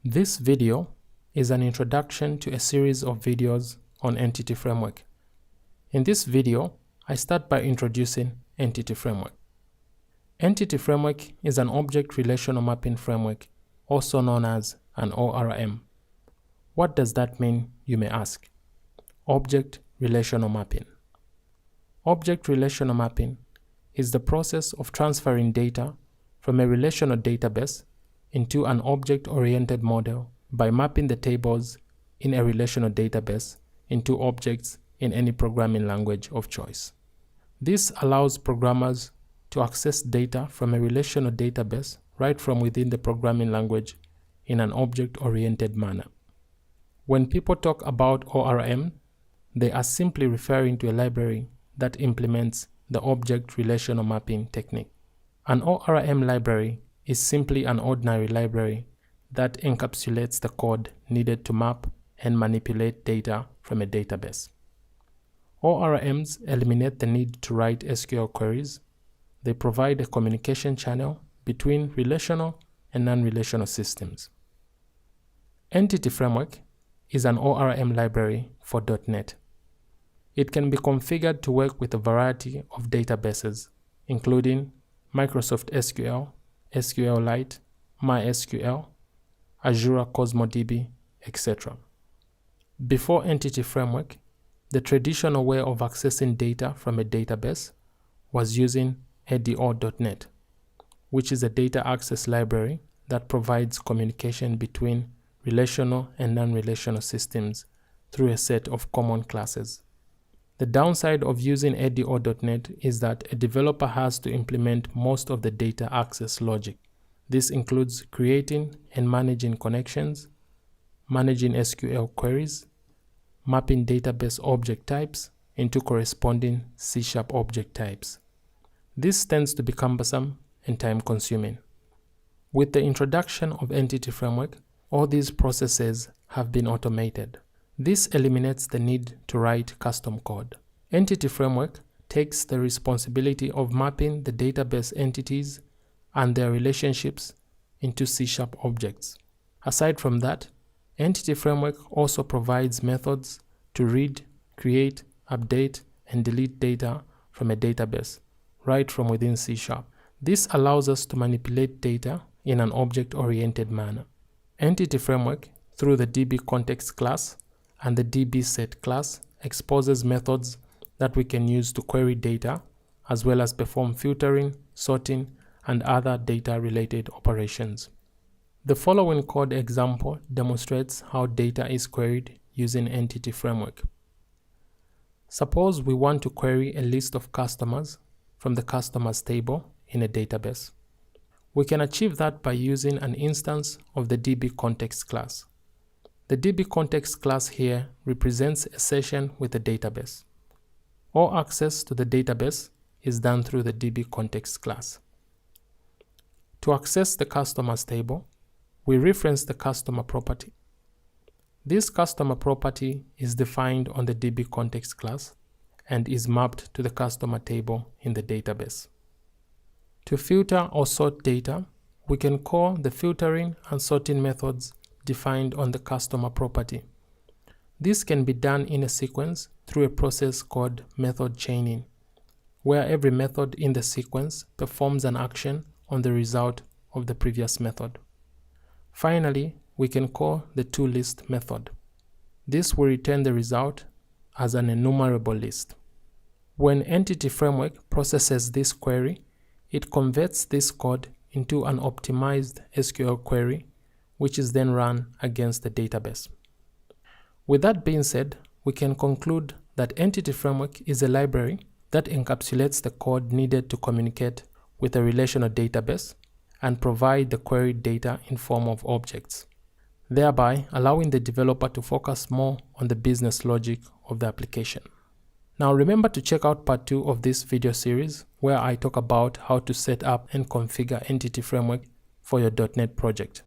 This video is an introduction to a series of videos on Entity Framework. In this video, I start by introducing Entity Framework. Entity Framework is an object relational mapping framework, also known as an ORM. What does that mean, you may ask? Object relational mapping. Object relational mapping is the process of transferring data from a relational database into an object-oriented model by mapping the tables in a relational database into objects in any programming language of choice. This allows programmers to access data from a relational database right from within the programming language in an object-oriented manner. When people talk about ORM, they are simply referring to a library that implements the object relational mapping technique. An ORM library is simply an ordinary library that encapsulates the code needed to map and manipulate data from a database. ORMs eliminate the need to write SQL queries. They provide a communication channel between relational and non-relational systems. Entity Framework is an ORM library for .NET. It can be configured to work with a variety of databases, including Microsoft SQL, SQLite, MySQL, Azure Cosmos DB, etc. Before Entity Framework, the traditional way of accessing data from a database was using ADO.NET, which is a data access library that provides communication between relational and non-relational systems through a set of common classes. The downside of using ADO.NET is that a developer has to implement most of the data access logic. This includes creating and managing connections, managing SQL queries, mapping database object types into corresponding C# object types. This tends to be cumbersome and time-consuming. With the introduction of Entity Framework, all these processes have been automated. This eliminates the need to write custom code. Entity Framework takes the responsibility of mapping the database entities and their relationships into C# objects. Aside from that, Entity Framework also provides methods to read, create, update, and delete data from a database right from within C#. This allows us to manipulate data in an object-oriented manner. Entity Framework, through the DB-Context class and the DB-Set class, exposes methods that we can use to query data, as well as perform filtering, sorting, and other data-related operations. The following code example demonstrates how data is queried using Entity Framework. Suppose we want to query a list of customers from the customers table in a database. We can achieve that by using an instance of the DB-Context class. The DB-Context class here represents a session with a database. All access to the database is done through the DB-Context class. To access the customers table, we reference the customer property. This customer property is defined on the DB-Context class and is mapped to the customer table in the database. To filter or sort data, we can call the filtering and sorting methods defined on the customer property. This can be done in a sequence through a process called method chaining, where every method in the sequence performs an action on the result of the previous method. Finally, we can call the toList method. This will return the result as an enumerable list. When Entity Framework processes this query, it converts this code into an optimized SQL query, which is then run against the database. With that being said, we can conclude that Entity Framework is a library that encapsulates the code needed to communicate with a relational database and provide the queried data in form of objects, thereby allowing the developer to focus more on the business logic of the application. Now remember to check out part 2 of this video series, where I talk about how to set up and configure Entity Framework for your .NET project.